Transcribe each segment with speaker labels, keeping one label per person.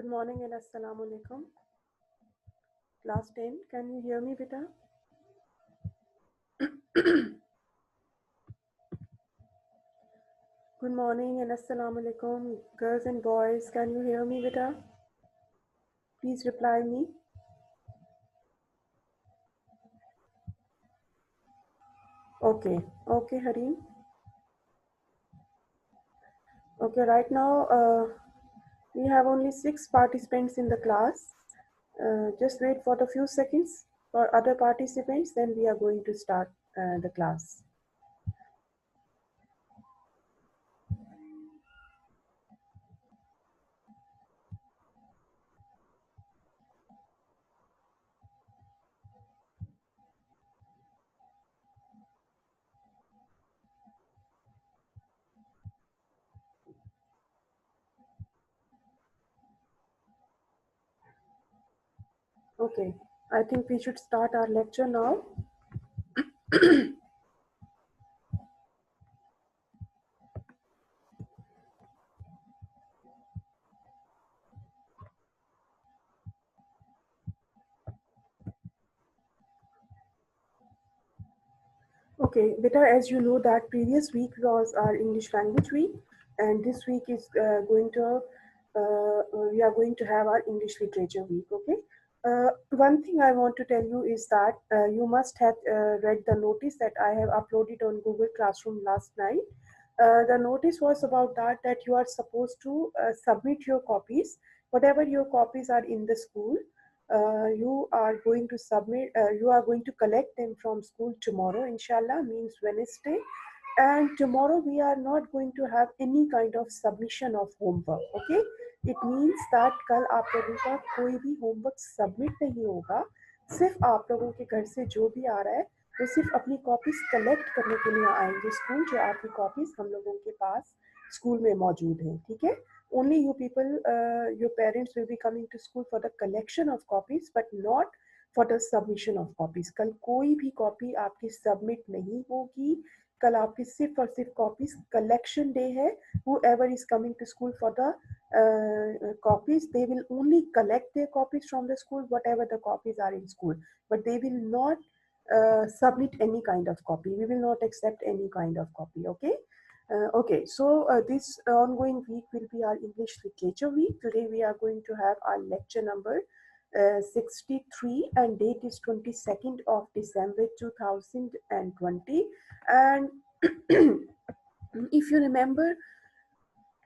Speaker 1: Good morning and assalamu alaikum. Class 10, can you hear me, beta? Good morning and assalamu alaikum. Girls and boys, can you hear me, beta? Please reply me. Okay, Harim. Okay, right now we have only 6 participants in the class. Just wait for a few seconds for other participants, then we are going to start the class. Okay, I think we should start our lecture now. Okay, beta, as you know that previous week was our English language week, and this week is we are going to have our English literature week. Okay. One thing I want to tell you is that you must have read the notice that I have uploaded on Google Classroom last night. The notice was about that you are supposed to submit your copies, whatever your copies are in the school. You are going to submit, you are going to collect them from school tomorrow, inshallah, means Wednesday. And tomorrow we are not going to have any kind of submission of homework. Okay, it means that कल आप लोगों का कोई भी homework submit नहीं होगा, सिर्फ आप लोगों के घर से जो भी आ रहा है वो सिर्फ अपनी कॉपीज कलेक्ट करने के लिए आएंगे स्कूल, जो आपकी कॉपीज हम लोगों के पास स्कूल में मौजूद हैं. ठीक है, only you people, your parents will be coming to school for the collection of copies but not for the submission of copies. कल कोई भी कॉपी आपकी सबमिट नहीं होगी, कल आपकी सिर्फ और सिर्फ कॉपीज कलेक्शन डे है. whoever is coming to school for the copies, they will only collect their copies from the school, whatever the copies are in school, but they will not submit any kind of copy. We will not accept any kind of copy. Okay. Okay, so this ongoing week will be our English Literature Week. Today we are going to have our lecture number 63, and date is 22nd of December 2020. And if you remember,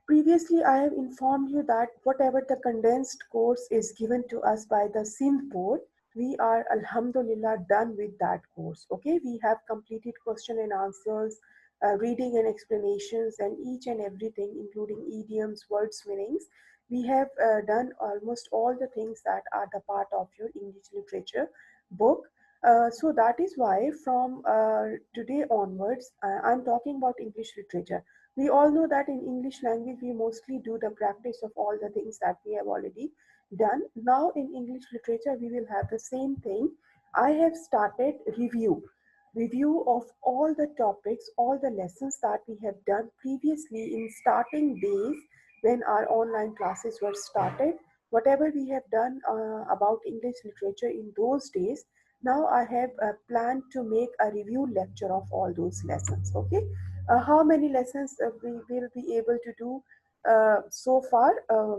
Speaker 1: previously I have informed you that whatever the condensed course is given to us by the Sindh board, we are alhamdulillah done with that course. Okay, we have completed question and answers, reading and explanations, and each and everything, including idioms, words, meanings. We have done almost all the things that are the part of your English literature book. So that is why from today onwards, I'm talking about English literature. We all know that in English language, we mostly do the practice of all the things that we have already done. Now in English literature, we will have the same thing. I have started review of all the topics, all the lessons that we have done previously in starting days when our online classes were started. Whatever we have done about English literature in those days, now I have planned to make a review lecture of all those lessons. Okay, how many lessons we will be able to do so far,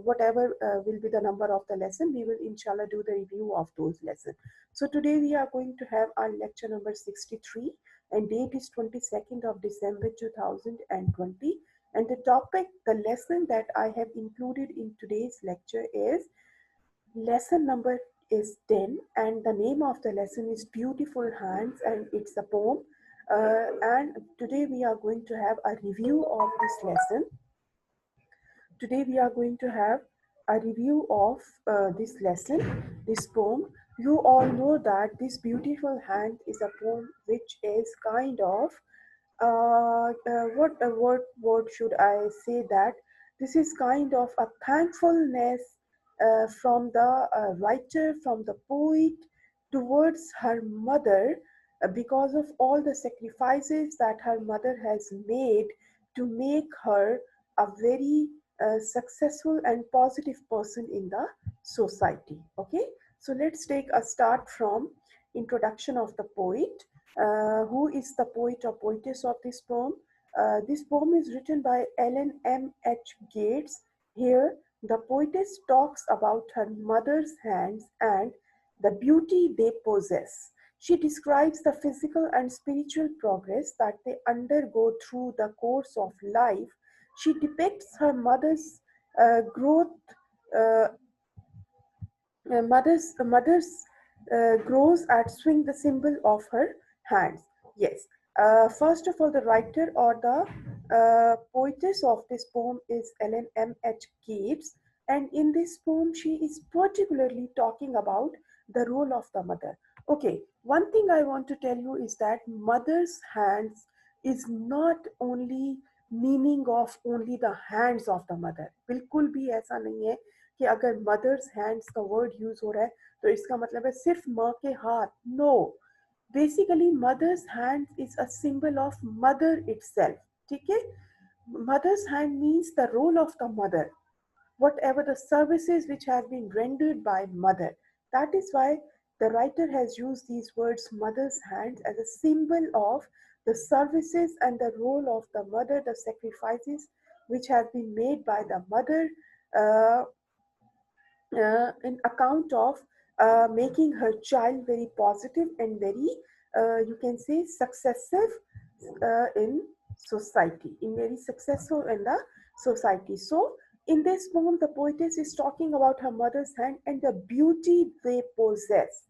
Speaker 1: whatever will be the number of the lesson, we will inshallah do the review of those lessons. So today we are going to have our lecture number 63, and date is 22nd of December 2020. And the topic, the lesson that I have included in today's lecture is lesson number is 10, and the name of the lesson is Beautiful Hands, and it's a poem. And today we are going to have a review of this lesson. Today we are going to have a review of this lesson, this poem. You all know that this Beautiful Hand is a poem which is kind of, what should I say, that this is kind of a thankfulness from the writer, from the poet towards her mother, because of all the sacrifices that her mother has made to make her a very successful and positive person in the society. Okay, so let's take a start from introduction of the poet. Who is the poet or poetess of this poem? This poem is written by Ellen M. H. Gates. Here, the poetess talks about her mother's hands and the beauty they possess. She describes the physical and spiritual progress that they undergo through the course of life. She depicts her mother's growth, uh, mother's grows at swing the symbol of her hands. Yes. First of all, the writer or the poetess of this poem is Ellen M. H. Gates, and in this poem, she is particularly talking about the role of the mother. Okay, one thing I want to tell you is that mother's hands is not only meaning of only the hands of the mother. बिल्कुल भी ऐसा नहीं है कि अगर mother's hands का word use हो रहा है तो इसका मतलब है सिर्फ माँ के हाथ. No, basically mother's hand is a symbol of mother itself. ठीक है, mother's hand means the role of the mother, whatever the services which have been rendered by mother. That is why the writer has used these words mother's hands as a symbol of the services and the role of the mother, the sacrifices which have been made by the mother, uh, in account of making her child very positive and very, you can say, successive in society, in very successful in the society. So in this poem, the poetess is talking about her mother's hand and the beauty they possess.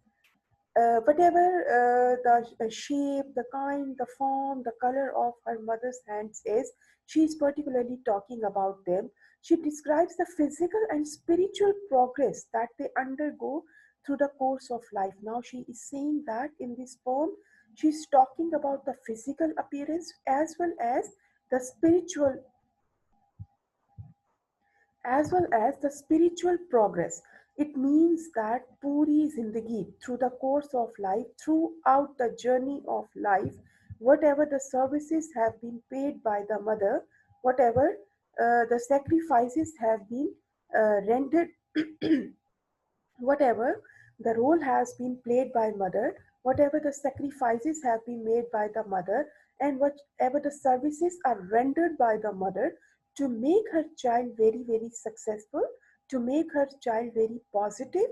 Speaker 1: Whatever the shape, the kind, the form, the color of her mother's hands is, she is particularly talking about them. She describes the physical and spiritual progress that they undergo through the course of life. Now, she is saying that in this poem, she's talking about the physical appearance as well as the spiritual progress. It means that puri zindagi, through the course of life, throughout the journey of life, whatever the services have been paid by the mother, whatever the sacrifices have been rendered, whatever the role has been played by mother, whatever the sacrifices have been made by the mother, and whatever the services are rendered by the mother to make her child very, very successful, to make her child very positive,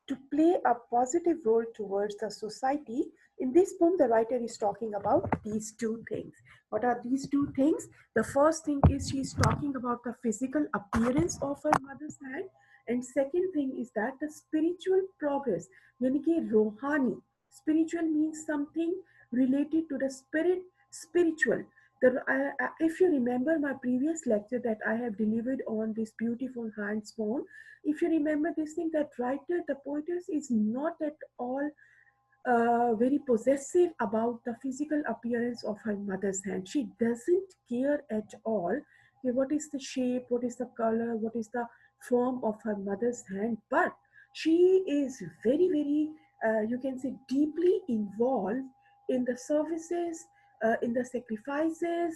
Speaker 1: to play a positive role towards the society. In this poem, the writer is talking about these two things. What are these two things? The first thing is she is talking about the physical appearance of her mother's hand, and second thing is that the spiritual progress, यानी कि rohani. Spiritual means something related to the spirit, spiritual. If you remember my previous lecture that I have delivered on this beautiful hands poem, if you remember this thing, that writer, the poetess, is not at all very possessive about the physical appearance of her mother's hand. She doesn't care at all what is the shape, what is the color, what is the form of her mother's hand, but she is very, very, you can say, deeply involved in the services, in the sacrifices,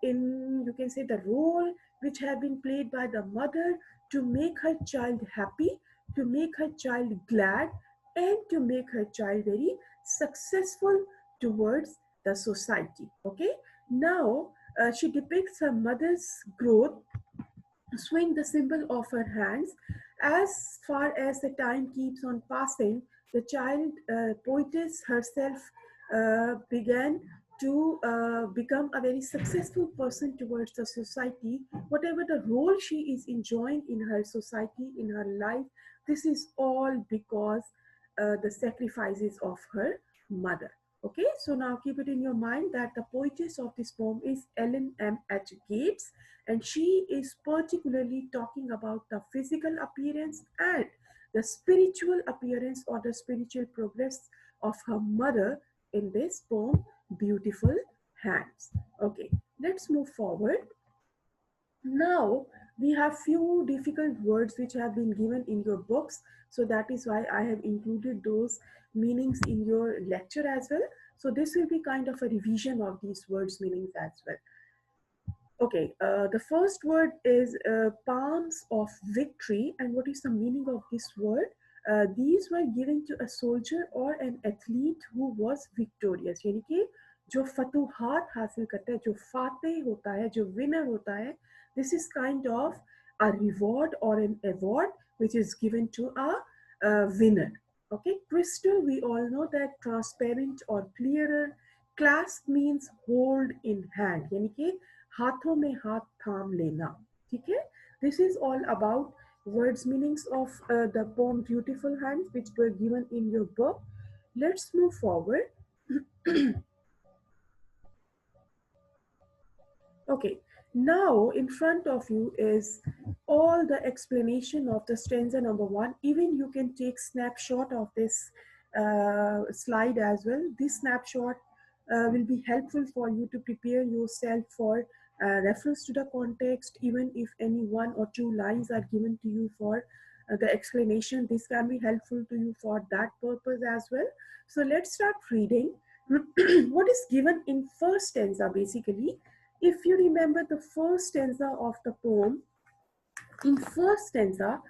Speaker 1: in, you can say, the role which have been played by the mother to make her child happy, to make her child glad, and to make her child very successful towards the society. Okay, now she depicts her mother's growth, swing the symbol of her hands. As far as the time keeps on passing, the child poetess herself began to become a very successful person towards the society. Whatever the role she is enjoying in her society, in her life, this is all because the sacrifices of her mother. Okay, so now keep it in your mind that the poetess of this poem is Ellen M. H. Gates, and she is particularly talking about the physical appearance and the spiritual appearance or the spiritual progress of her mother in this poem, Beautiful Hands. Okay, let's move forward. Now we have few difficult words which have been given in your books, so that is why I have included those meanings in your lecture as well. So this will be kind of a revision of these words meanings as well. Okay, the first word is palms of victory. And what is the meaning of this word? These were given to a soldier or an athlete who was victorious. यानी कि जो फतूहात हासिल करता है, जो फातेह होता है, जो विनर होता है, this is kind of a reward or an award which is given to a winner. Okay, crystal, we all know that transparent or clearer. Clasp means hold in hand, यानी कि हाथों में हाथ थाम लेना. ठीक है, this is all about words meanings of the poem Beautiful Hands which were given in your book. Let's move forward. Okay, now in front of you is all the explanation of the stanza number one. Even you can take snapshot of this slide as well. This snapshot will be helpful for you to prepare yourself for reference to the context. Even if any one or two lines are given to you for the explanation, this can be helpful to you for that purpose as well. So let's start reading. What is given in first stanza basically, if you remember the first stanza of the poem, in first stanza,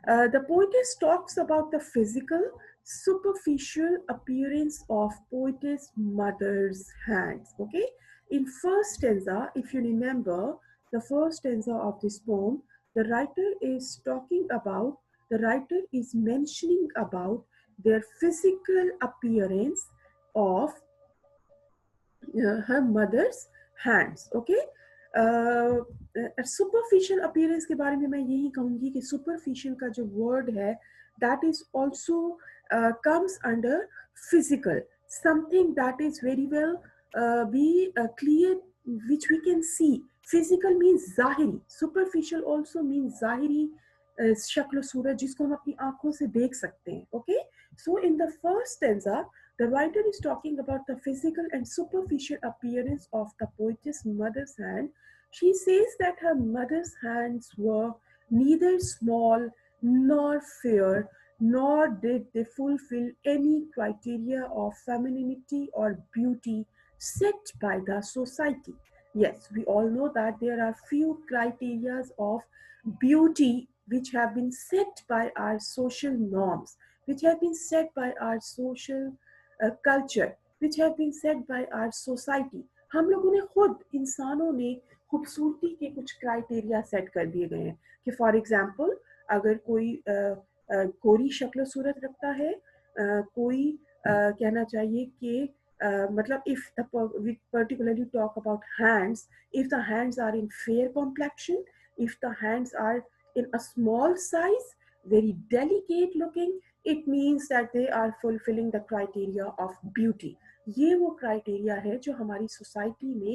Speaker 1: the poetess talks about the physical, superficial appearance of poetess mother's hands. Okay, in first stanza, if you remember the first stanza of this poem, the writer is talking about, the writer is mentioning about their physical appearance of her mother's hands. Okay, superficial appearance के बारे में मैं यही कहूंगी कि superficial का जो word है that is also comes under physical, something that is very well be clear, which we can see. Physical means zahiri, superficial also means zahiri शक्ल सूरत जिसको हम अपनी आंखों से देख सकते हैं. Okay, so in the first stanza the writer is talking about the physical and superficial appearance of the poetess mother's hand. She says that her mother's hands were neither small nor fair, nor did they fulfill any criteria of femininity or beauty set by the society. Yes, we all know that there are few criteria of beauty which have been set by our social norms, which have been set by our social culture, which have been set by our society. हम लोगों ने खुद इंसानों ने खूबसूरती के कुछ criteria set कर दिए गए हैं कि फॉर एग्जांपल अगर कोई गोरी शक्ल सूरत रखता है, कोई कहना चाहिए कि मतलब if the we particularly talk about hands, if the hands are in fair complexion, if the hands are in a small size, very delicate looking, it means that they are fulfilling the criteria of beauty. ये वो criteria है जो हमारी society ने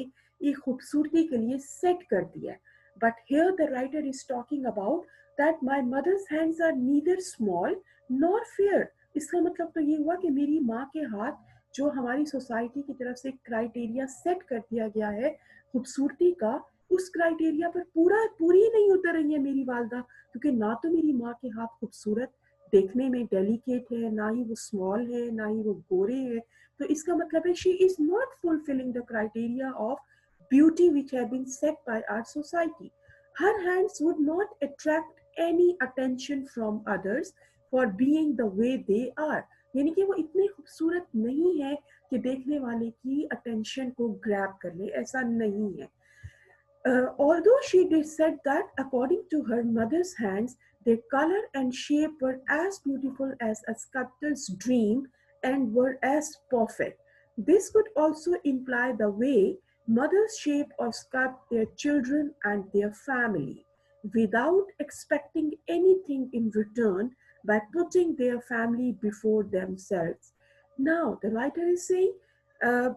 Speaker 1: एक खूबसूरती के लिए सेट कर दिया है. But here the writer is talking about that my mother's hands are neither small nor fair. इसका मतलब तो ये हुआ कि मेरी माँ के हाथ जो हमारी सोसाइटी की तरफ से क्राइटेरिया सेट कर दिया गया है खूबसूरती का, उस क्राइटेरिया पर पूरी नहीं उतर रही है मेरी वालदा, क्योंकि ना तो मेरी माँ के हाथ खूबसूरत देखने में डेलिकेट है, ना ही वो स्मॉल है, ना ही वो गोरे हैं. तो इसका मतलब है she is not fulfilling the criteria of beauty which have been set by our society. Her hands would not attract any attention from others for being the way they are. यानी कि वो इतने खूबसूरत नहीं है कि देखने वाले की अटेंशन को ग्रैब कर ले, ऐसा नहीं है. Although she did said that according to her mother's hands, their color and shape were as beautiful as a sculptor's dream and were as perfect. This could also imply the way mothers shape or sculpt their children and their family without expecting anything in return by putting their family before themselves. Now, the writer is saying, uh,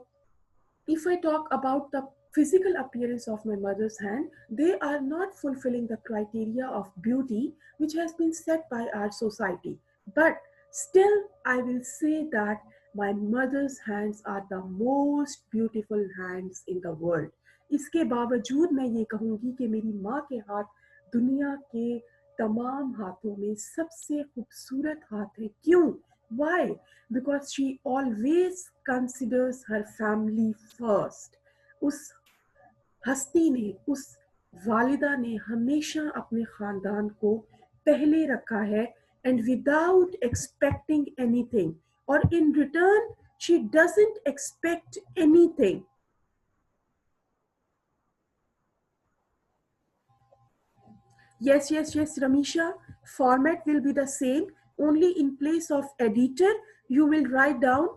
Speaker 1: if I talk about the physical appearance of my mother's hand, they are not fulfilling the criteria of beauty which has been set by our society. But still, I will say that my mother's hands are the most beautiful hands in the world. इसके बावजूद मैं ये कहूँगी कि मेरी माँ के हाथ दुनिया के तमाम हाथों में सबसे खूबसूरत हाथ है. क्यों? Why? Because she always considers her family first. उस हस्ती ने, उस वालिदा ने हमेशा अपने खानदान को पहले रखा है, एंड विदाउट एक्सपेक्टिंग एनीथिंग, और in return she doesn't expect anything. Yes, Ramisha. Format will be the same. Only in place of editor, you will write down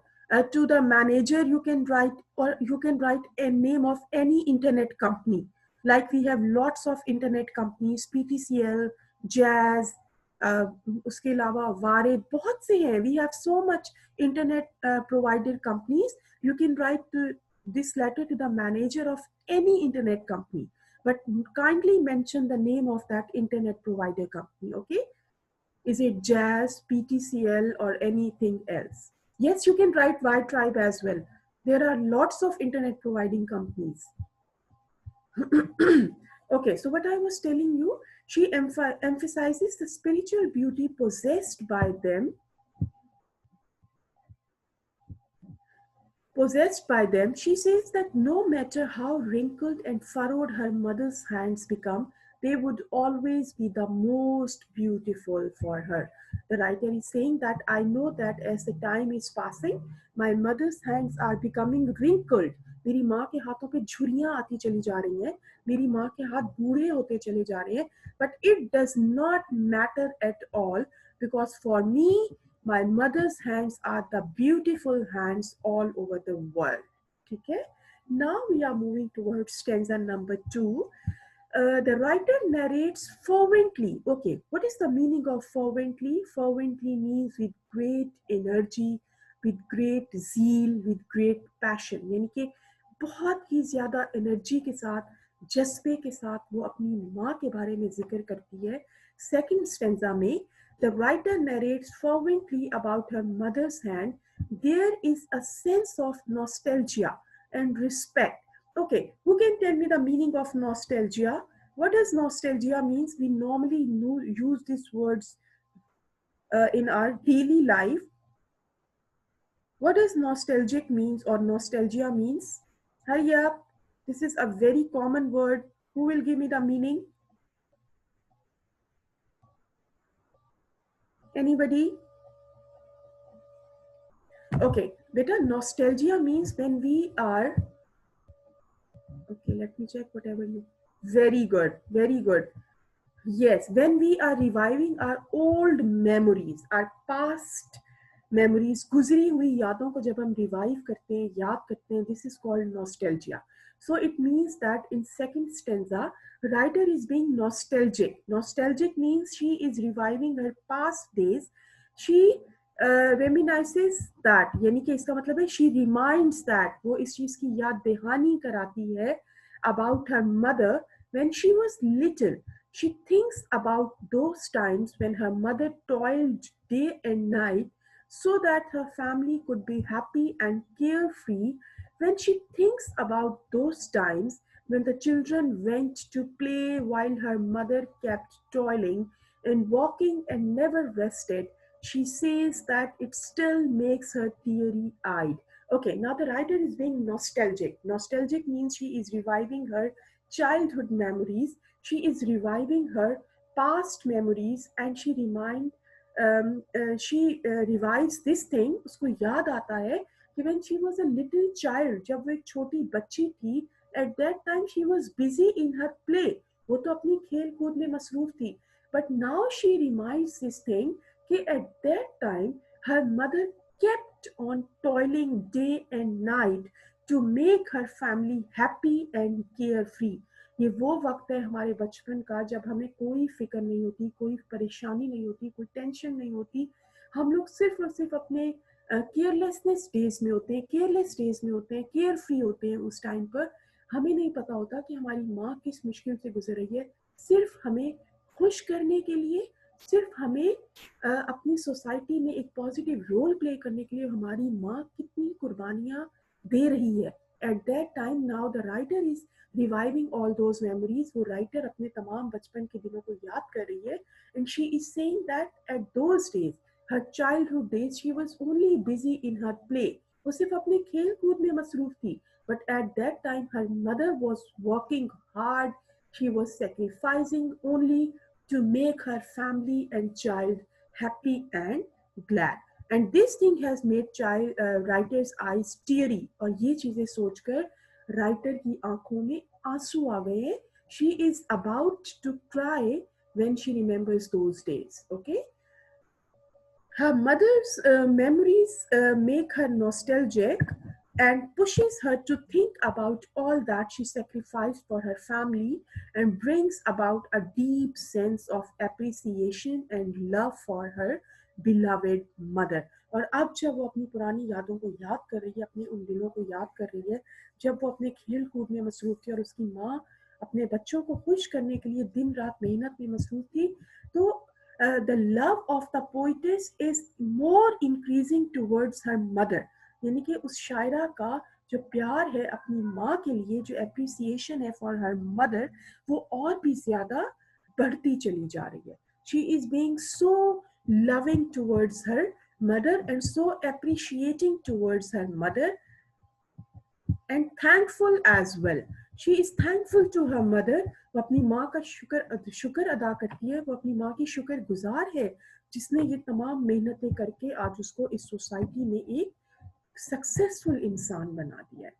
Speaker 1: to the manager. You can write, or you can write a name of any internet company. Like we have lots of internet companies, PTCL, Jazz, uh, उसके अलावा वारे बहुत से हैं. We have so much internet provider companies. You can write this letter to the manager of any internet company, but kindly mention the name of that internet provider company. Okay, is it Jazz, PTCL, or anything else? Yes, you can write Y Tribe as well. There are lots of internet providing companies. Okay, so what I was telling you, she emphasizes the spiritual beauty possessed by them, she says that no matter how wrinkled and furrowed her mother's hands become, they would always be the most beautiful for her. The writer is saying that I know that as the time is passing, my mother's hands are becoming wrinkled. मेरी माँ के हाथों पे झुर्रियाँ आती चली जा रही हैं, मेरी माँ के हाथ बूढ़े होते चले जा रहे हैं, but it does not matter at all, because for me my mother's hands are the beautiful hands all over the world. Okay? Now we are moving towards stanza number 2. The writer narrates fervently. Okay, what is the meaning of fervently? Fervently means with great energy, with great zeal, with great passion. यानी कि बहुत ही ज़्यादा energy के साथ, जज्बे के साथ वो अपनी माँ के बारे में जिक्र करती है. सेकंड स्टेंजा में the writer narrates fervently about her mother's hand. There is a sense of nostalgia and respect. Okay, who can tell me the meaning of nostalgia? What does nostalgia means? We normally use these words in our daily life. What does nostalgic means or nostalgia means? Hurry up. This is a very common word. Who will give me the meaning? Anybody? Okay, beta, nostalgia means when we are, okay, let me check whatever you, very good, very good. Yes, when we are reviving our old memories, our past memories, गुजरी हुई यादों को जब हम revive करते हैं, याद करते हैं, this is called nostalgia. So it means that in second stanza, writer is being nostalgic. Nostalgic means she is reviving her past days. She reminisces that, यानी कि इसका मतलब है she reminds that, वो इस चीज की याद दहानी कराती है about her mother when she was little. She thinks about those times when her mother toiled day and night so that her family could be happy and carefree. When she thinks about those times when the children went to play while her mother kept toiling and walking and never rested, she says that it still makes her teary eyed. Okay, now the writer is being nostalgic. Nostalgic means she is reviving her childhood memories, she is reviving her past memories, and she revives this thing. उसको याद आता है कि when she was a little child, जब वो एक छोटी बच्ची थी, at that time she was busy in her play. वो तो अपनी खेल कूद में मसरूफ थी. But now she reminds this thing कि at that time her mother kept on toiling day and night to make her family happy and carefree. ये वो वक्त है हमारे बचपन का जब हमें कोई फिक्र नहीं होती, कोई परेशानी नहीं होती, कोई टेंशन नहीं होती. हम लोग सिर्फ और सिर्फ अपने केयरलेसनेस डेज में होते हैं, केयरलेस डेज में होते हैं, केयर फ्री होते हैं. उस टाइम पर हमें नहीं पता होता कि हमारी माँ किस मुश्किल से गुजर रही है. सिर्फ हमें खुश करने के लिए, सिर्फ हमें अपनी सोसाइटी में एक पॉजिटिव रोल प्ले करने के लिए हमारी माँ कितनी कुर्बानियाँ दे रही है. At that time now the writer is reviving all those memories. वो राइटर अपने तमाम बचपन के दिनों को याद कर रही है. And she is saying that at those days, her childhood days, she was only busy in her play. वो सिर्फ अपने खेल कूद में मसरूफ थी. But at that time, her mother was working hard. She was sacrificing only to make her family and child happy and glad. And this thing has made child writer's eyes teary. और ये चीजें सोचकर writer की आंखों में आंसू आ गए हैं. She is about to cry when she remembers those days. Okay. Her mother's memories make her nostalgic and pushes her to think about all that she sacrificed for her family and brings about a deep sense of appreciation and love for her beloved mother. और अब जब वो अपनी पुरानी यादों को याद कर रही है, अपने उन दिनों को याद कर रही है जब वो अपने खेल कूद में मसरूफ थी और उसकी माँ अपने बच्चों को खुश करने के लिए दिन रात मेहनत में मसरूफ थी, तो the love of the poetess is more increasing towards her mother. यानी कि उस शायरा का जो प्यार है अपनी माँ के लिए, जो appreciation है for her mother, वो और भी ज्यादा बढ़ती चली जा रही है. She is being so loving towards her mother and so appreciating towards her mother and thankful as well. She is thankful to her mother. वो अपनी माँ का शुक्र अदा करती है. वो अपनी माँ की शुक्रगुजार है जिसने ये तमाम मेहनतें करके आज उसको इस सोसाइटी में एक सक्सेसफुल इंसान बना दिया है.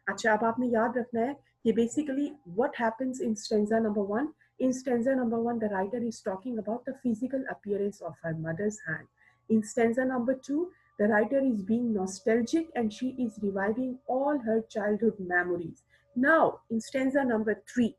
Speaker 1: अच्छा, अब आपने याद रखना है कि basically what happens in stanza number 1. In stanza number 1, the writer is talking about the physical appearance of her mother's hand. In stanza number 2, the writer is being nostalgic and she is reviving all her childhood memories. Now, in stanza number 3,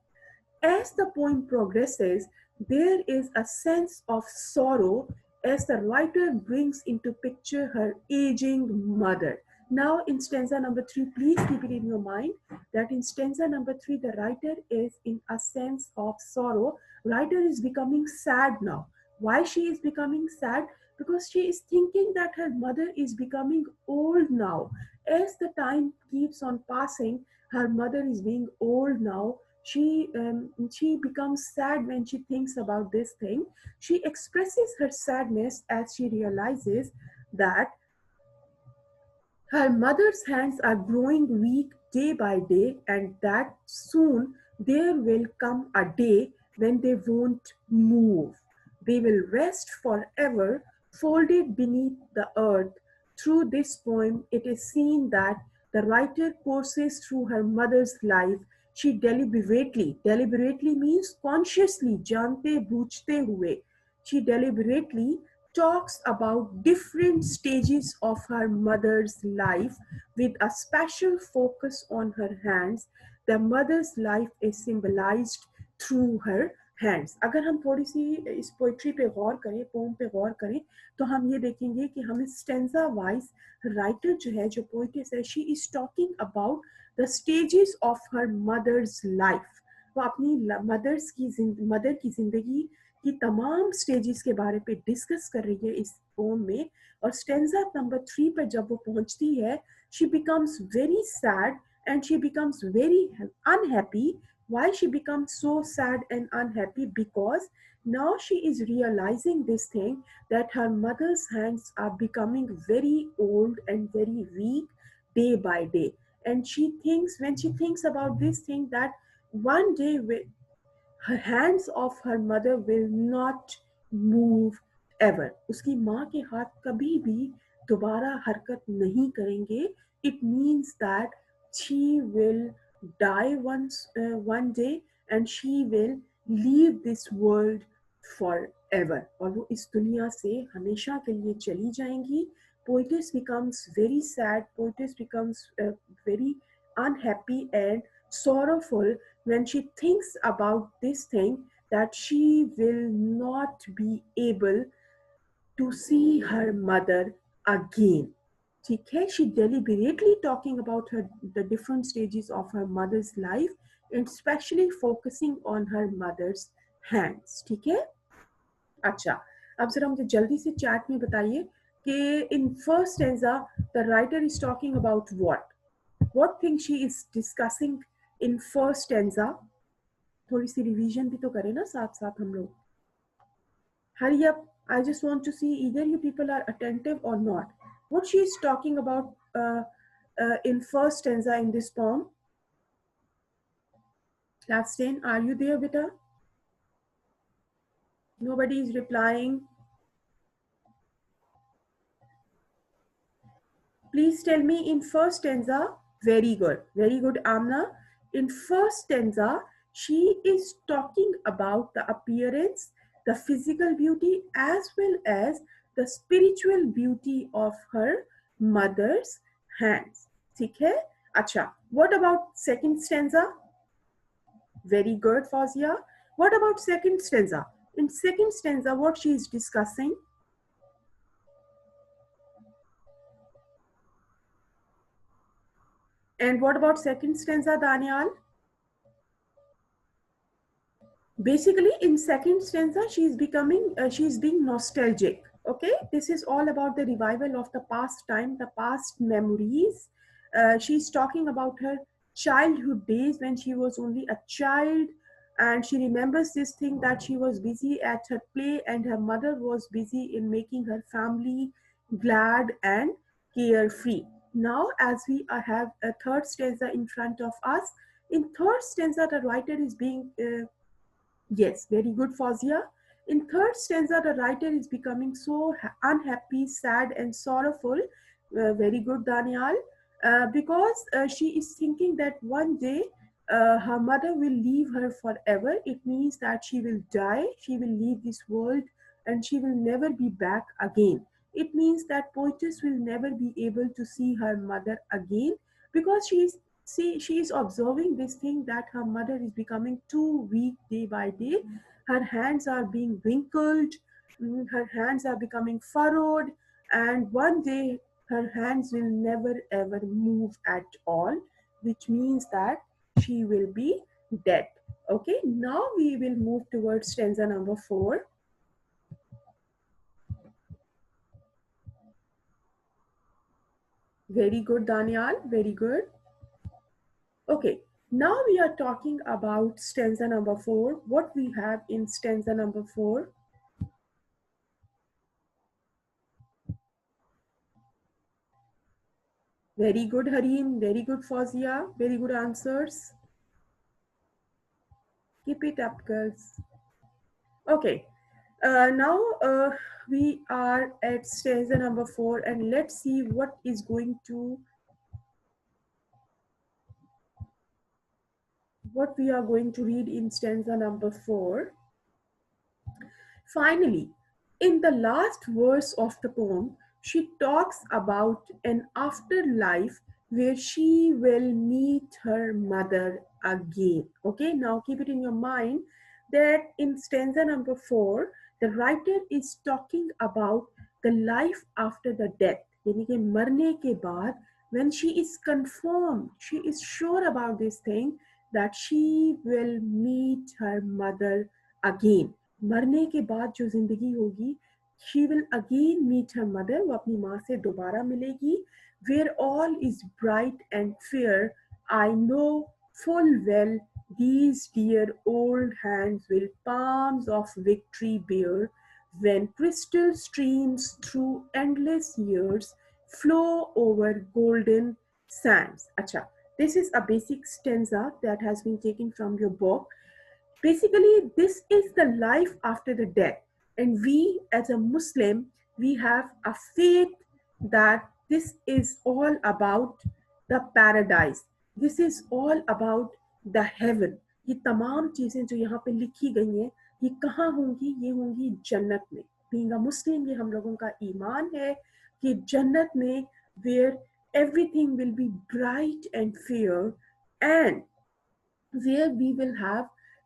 Speaker 1: as the poem progresses, there is a sense of sorrow as the writer brings into picture her aging mother. Now, in stanza number 3, please keep it in your mind that in stanza number 3, the writer is in a sense of sorrow. Writer is becoming sad now. Why she is becoming sad? Because she is thinking that her mother is becoming old now. As the time keeps on passing, her mother is being old now. She becomes sad when she thinks about this thing. She expresses her sadness as she realizes that her mother's hands are growing weak day by day, and that soon there will come a day when they won't move. They will rest forever, folded beneath the earth. Through this poem, it is seen that the writer courses through her mother's life. She deliberately means consciously, jante bujhte hue. She deliberately talks about different stages of her mother's life with a special focus on her hands. The mother's life is symbolized through her hands. अगर हम थोड़ी सी इस poetry पे गौर करें, pome पे गौर करें, तो हम ये देखेंगे कि हमें स्टेंजा वाइज राइटर जो है, जो पोइटेस है, she is talking about the stages of her mother's life. वो अपनी मदर की जिंदगी की तमाम स्टेजेस के बारे पे डिस्कस कर रही है इस पोम में. और स्टेंजा नंबर 3 पर जब वो पहुंचती है, she becomes very sad and she becomes very unhappy. Why she becomes so sad and unhappy? Because now she is realizing this thing that her mother's hands are becoming very old and very weak day by day. And she thinks, when she thinks about this thing, that one day her hands of her mother will not move ever. उसकी माँ के हाथ कभी भी दोबारा हरकत नहीं करेंगे. It means that she will die one day and she will leave this world forever. और वो इस दुनिया से हमेशा के लिए चली जाएंगी. Poetess becomes very sad. Poetess becomes very unhappy and sorrowful when she thinks about this thing, that she will not be able to see her mother again. ठीक है, she deliberately talking about the different stages of her mother's life and especially focusing on her mother's hands. ठीक है. अच्छा, अब जरा मुझे जल्दी से चैट में बताइए कि in first stanza the writer is talking about what thing she is discussing in first stanza. थोड़ी सी रिवीजन भी तो करें ना साथ साथ हम लोग. Hurry up, I just want to see either you people are attentive or not. What she is talking about in first stanza in this poem? Class 10, are you there, beta? Nobody is replying. Please tell me in first stanza. Very good, Amna. In first stanza, she is talking about the appearance, the physical beauty, as well as the spiritual beauty of her mother's hands. ठीक है? अच्छा. What about second stanza? Very good, Fazia. What about second stanza? In second stanza, what she is discussing? And what about second stanza, Daniel? Basically, in second stanza, she's being nostalgic. Okay, this is all about the revival of the past time, the past memories. She's talking about her childhood days when she was only a child, and she remembers this thing that she was busy at her play and her mother was busy in making her family glad and carefree. Now, as we have a third stanza in front of us, in third stanza, the writer is being yes, very good, Fazia. In third stanza, the writer is becoming so unhappy, sad, and sorrowful. Very good, Daniel. Because she is thinking that one day her mother will leave her forever. It means that she will die, she will leave this world, and she will never be back again. It means that poetess will never be able to see her mother again because she is observing this thing that her mother is becoming too weak day by day. Her hands are being wrinkled, her hands are becoming furrowed, and one day her hands will never ever move at all, which means that she will be dead. Okay, now we will move towards stanza number 4. Very good, Daniel, very good. Okay, now we are talking about stanza number 4. What we have in stanza number 4? Very good, Harim. Very good, Fazia. Very good answers. Keep it up, girls. Okay, now we are at stanza number 4, and let's see what is going to what we are going to read in stanza number 4. Finally, in the last verse of the poem, she talks about an afterlife where she will meet her mother again. Okay, now keep it in your mind that in stanza number 4, the writer is talking about the life after the death. यानी कि मरने के बाद, when she is confirmed, she is sure about this thing that she will meet her mother again. मरने के बाद जो जिंदगी होगी, she will again meet her mother, वो अपनी माँ से दोबारा मिलेगी, where all is bright and fair. I know full well these dear old hands will palms of victory bear, when crystal streams through endless years flow over golden sands. Acha, this is a basic stanza that has been taken from your book. Basically, this is the life after the death, and we as a Muslim, we have a faith that this is all about the paradise, this is all about the heaven. ये तमाम चीजें जो यहाँ पे लिखी गई हैं, ये कहाँ होंगी? ये होंगी जन्नत में. Being a Muslim, ये हम लोगों का ईमान है कि जन्नत में where everything will be bright and fair, and where we will have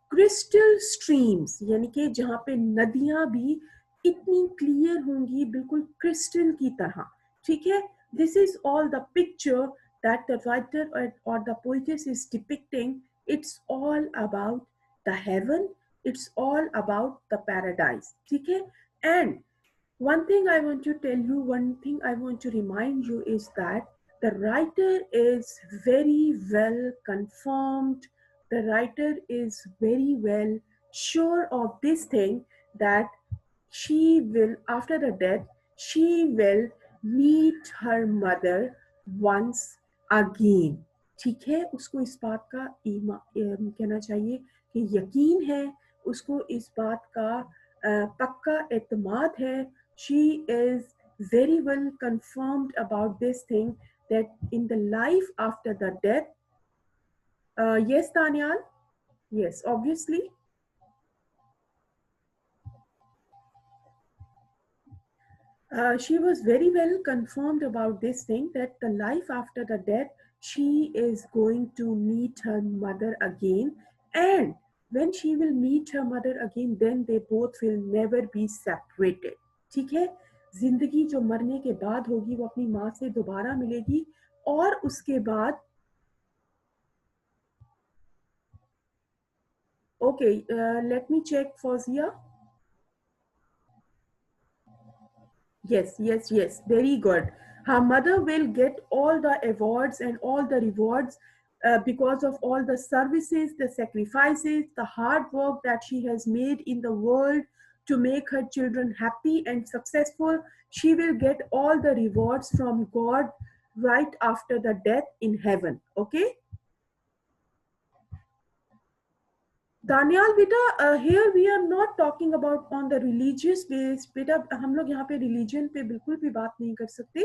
Speaker 1: crystal streams, यानी कि जहाँ पे नदियाँ भी इतनी क्लियर होंगी, बिल्कुल क्रिस्टल की तरह. ठीक है? This is all the picture that the writer or the poetess is depicting. It's all about the heaven. It's all about the paradise. ठीक है? And one thing I want to tell you, one thing I want to remind you is that the writer is very well confirmed. The writer is very well sure of this thing that she will, after the death, she will meet her mother once again, ठीक है, उसको इस बात का कहना चाहिए कि यकीन है, उसको इस बात का पक्का एतमाद है. She is very well confirmed about this thing that in the life after the death. Yes, Daniel. Yes, obviously. She was very well confirmed about this thing that the life after the death, she is going to meet her mother again. And when she will meet her mother again, then they both will never be separated. ठीक है, जिंदगी जो मरने के बाद होगी वो अपनी माँ से दोबारा मिलेगी. और उसके बाद okay, let me check Fozia. Yes, yes, yes. Very good. Her mother will get all the awards and all the rewards because of all the services, the sacrifices, the hard work that she has made in the world to make her children happy and successful. She will get all the rewards from God right after the death in heaven. Okay? Daniyal बेटा, here we are not talking about on the religious base. बेटा हम लोग यहाँ पे religion पे बिल्कुल भी बात नहीं कर सकते.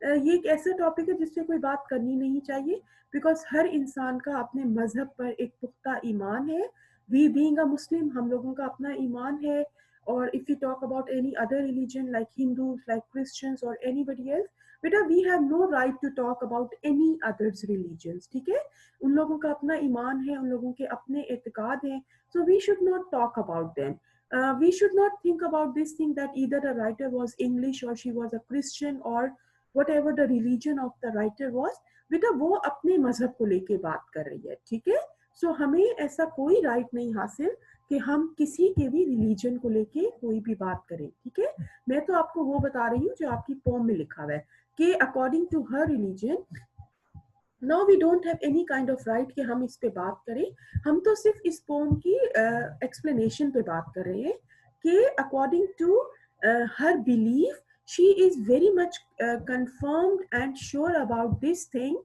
Speaker 1: ये एक ऐसा टॉपिक है जिससे कोई बात करनी नहीं चाहिए, बिकॉज हर इंसान का अपने मजहब पर एक पुख्ता ईमान है. वी बीइंग अ मुस्लिम, हम लोगों का अपना ईमान है. और if you talk about any other religion like Hindus, like Christians और एनीबडी एल्स, बेटा we have no right to talk about any others religions. ठीक है, उन लोगों का अपना ईमान है, उन लोगों के अपने एतकाद हैं. So we should not talk about them. We should not think about this thing that either the writer was English or she was a Christian or whatever the religion of the writer was. बेटा वो अपने मजहब को लेके बात कर रही है. ठीक है, सो हमें ऐसा कोई राइट नहीं हासिल कि हम किसी के भी रिलीजन को लेके कोई भी बात करें. ठीक है, मैं तो आपको वो बता रही हूँ जो आपकी पोम में लिखा हुआ है कि according to her religion now we don't have any kind of right कि हम इस पे बात करें. हम तो सिर्फ इस पोम की एक्सप्लेनेशन पे बात कर रहे हैं कि according to her belief she is very much confirmed and sure about this thing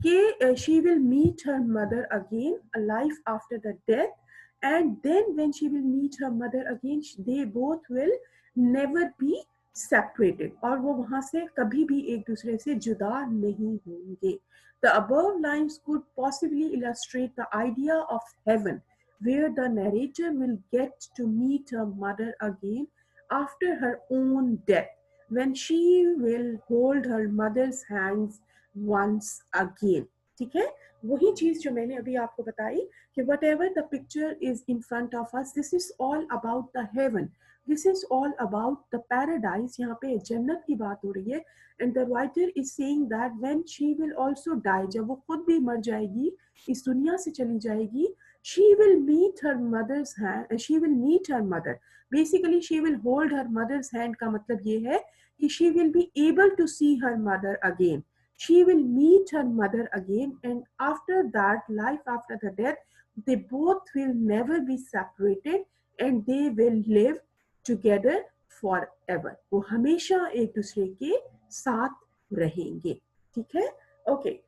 Speaker 1: कि she will meet her mother again, a life after the death, and then when she will meet her mother again, they both will never be separated. और वो वहां से कभी भी एक दूसरे से जुदा नहीं होंगे. The above lines could possibly illustrate the idea of heaven, where the narrator will get to meet her mother again after her own death, when she will hold her mother's hands once again. ठीक है, वही चीज जो मैंने अभी आपको बताई कि whatever the picture is in front of us, this is all about the heaven. This is all about the paradise. यहाँ पे जन्नत की बात हो रही है. And the writer is saying that when she will also die, जब वो खुद भी मर जाएगी, इस दुनिया से चली जाएगी, she will meet her mother's hand. She will meet her mother. Basically, she will hold her mother's hand. का मतलब ये है कि she will be able to see her mother again. She will meet her mother again, and after that, life after the death, they both will never be separated, and they will live together forever. वो हमेशा एक दूसरे के साथ रहेंगे. ठीक है, okay.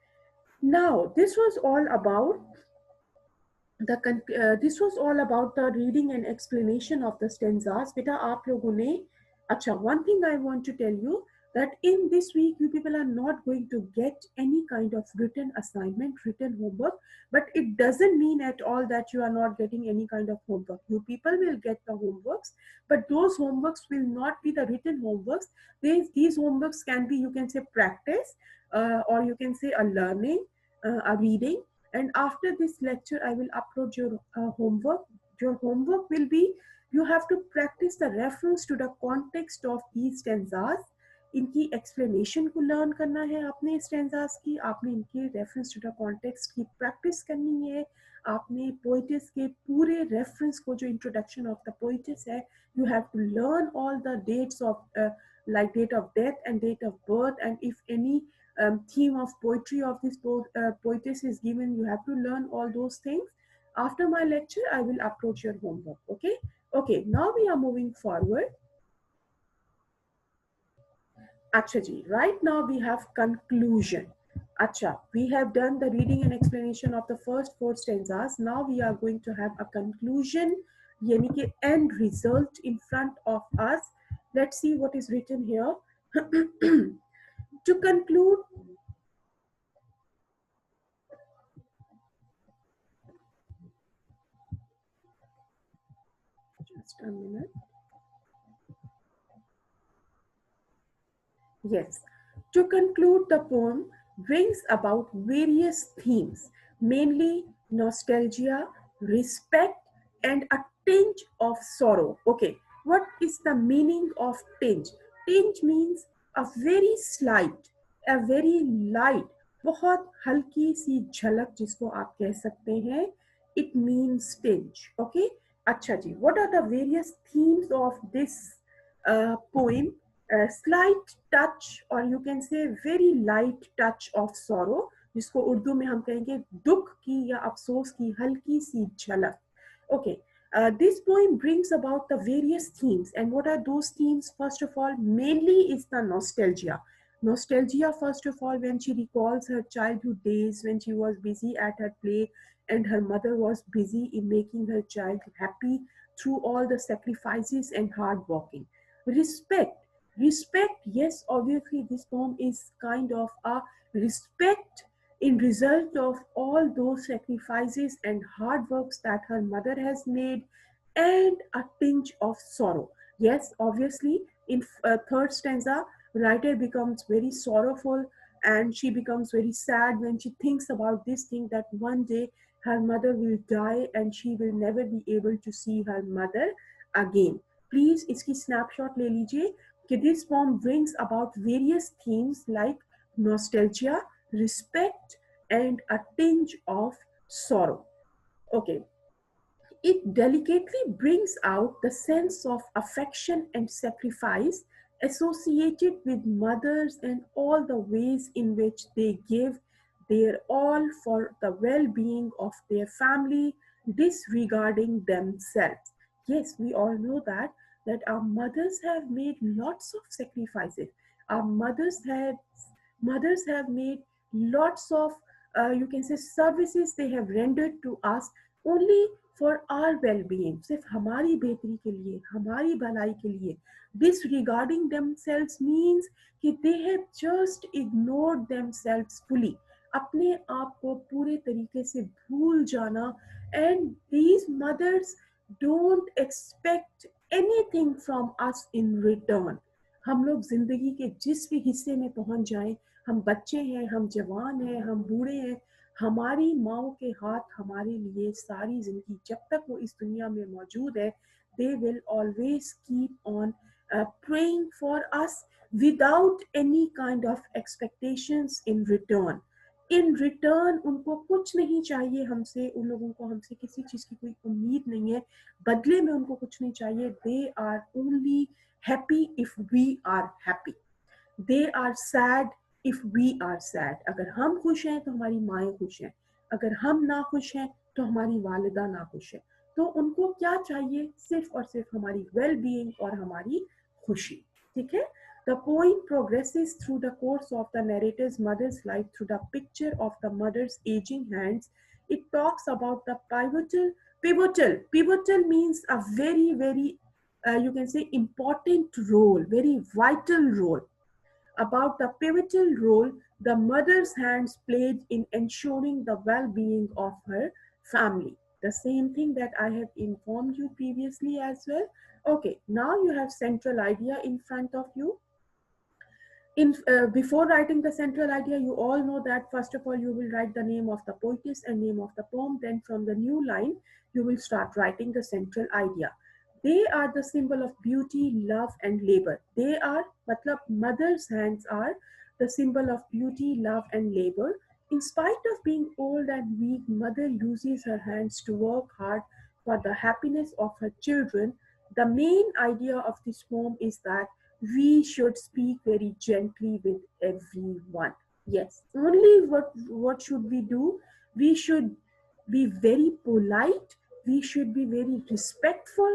Speaker 1: Now this was all about this was all about the reading and explanation of the stanzas. बेटा आप लोगों ने, अच्छा, one thing I want to tell you that in this week you people are not going to get any kind of written assignment, written homework, but it doesn't mean at all that you are not getting any kind of homework. You people will get the homeworks, but those homeworks will not be the written homeworks. These homeworks can be, you can say, practice, or you can say a learning, a reading. And after this lecture I will upload your homework. Your homework will be, you have to practice the reference to the context of these stanzas. इनकी explanation को learn करना है आपने stanzas की. आपने इनके reference to the context की practice करनी है. आपने पोइटिस के पूरे रेफरेंस को, जो इंट्रोडक्शन ऑफ द पोइटिस है, you have to learn all the dates of like date of death and date of birth, and if any theme of poetry of this poetess is given, you have to learn all those things. After my lecture I will approach your homework. Okay, okay, now we are moving forward. Acha ji, right now we have conclusion. Acha, we have done the reading and explanation of the first four stanzas. Now we are going to have a conclusion, yani ki end result in front of us. Let's see what is written here. To conclude, just a minute. Yes. To conclude, the poem brings about various themes, mainly nostalgia, respect, and a tinge of sorrow. Okay, what is the meaning of tinge? Tinge means a very slight, a very light, बहुत हल्की सी झलक जिसको आप कह सकते हैं. It means tinge. Okay. अच्छा जी. What are the various themes of this poem? A slight touch or you can say very light touch of sorrow, जिसको उर्दू में हम कहेंगे दुख की या अफसोस की हल्की सी झलक. Okay, this poem brings about the various themes, and what are those themes? First of all, mainly is the nostalgia. Nostalgia, first of all, when she recalls her childhood days, when she was busy at her play and her mother was busy in making her child happy through all the sacrifices and hard working. Respect. Respect, yes, obviously, this poem is kind of a respect in result of all those sacrifices and hard works that her mother has made, and a tinge of sorrow. Yes, obviously, in third stanza, writer becomes very sorrowful and she becomes very sad when she thinks about this thing that one day her mother will die and she will never be able to see her mother again. Please इसकी snapshot ले लीजिए कि this poem brings about various themes like nostalgia, respect, and a tinge of sorrow. Okay, it delicately brings out the sense of affection and sacrifice associated with mothers and all the ways in which they give their all for the well being of their family, disregarding themselves. Yes, we all know that our mothers have made lots of sacrifices. Our mothers have made lots of you can say services they have rendered to us only for our well-being, सिर्फ हमारी बेहतरी के लिए, हमारी भलाई के लिए. Disregarding themselves means कि they have just ignored themselves fully, अपने आप को पूरे तरीके से भूल जाना. And these mothers don't expect anything from us in return. हम लोग जिंदगी के जिस भी हिस्से में पहुंच जाएं, हम बच्चे हैं, हम जवान हैं, हम बूढ़े हैं, हमारी माओ के हाथ हमारे लिए सारी जिंदगी जब तक वो इस दुनिया में मौजूद है, they will always keep on praying for us without any kind of expectations in return. In return उनको कुछ नहीं चाहिए हमसे, उन लोगों को हमसे किसी चीज की कोई उम्मीद नहीं है, बदले में उनको कुछ नहीं चाहिए. They are only happy if we are happy. They are sad if we are sad. अगर हम खुश हैं तो हमारी माएँ खुश हैं, अगर हम ना खुश हैं तो हमारी वालिदा ना खुश है. तो उनको क्या चाहिए? सिर्फ और सिर्फ हमारी वेल बीइंग और हमारी खुशी. ठीक है. The poem progresses through the course of the narrator's mother's life through the picture of the mother's aging hands. It talks about the pivotal means a very, very, you can say, important role, very vital role, about the pivotal role the mother's hands played in ensuring the well-being of her family. The same thing that I have informed you previously as well. Okay, now you have central idea in front of you. Before writing the central idea, you all know that first of all you will write the name of the poetess and name of the poem. Then from the new line you will start writing the central idea. They are the symbol of beauty, love, and labor. They are, matlab, mother's hands are the symbol of beauty, love, and labor. In spite of being old and weak, mother uses her hands to work hard for the happiness of her children. The main idea of this poem is that we should speak very gently with everyone. Yes, only what should we do? We should be very polite, we should be very respectful,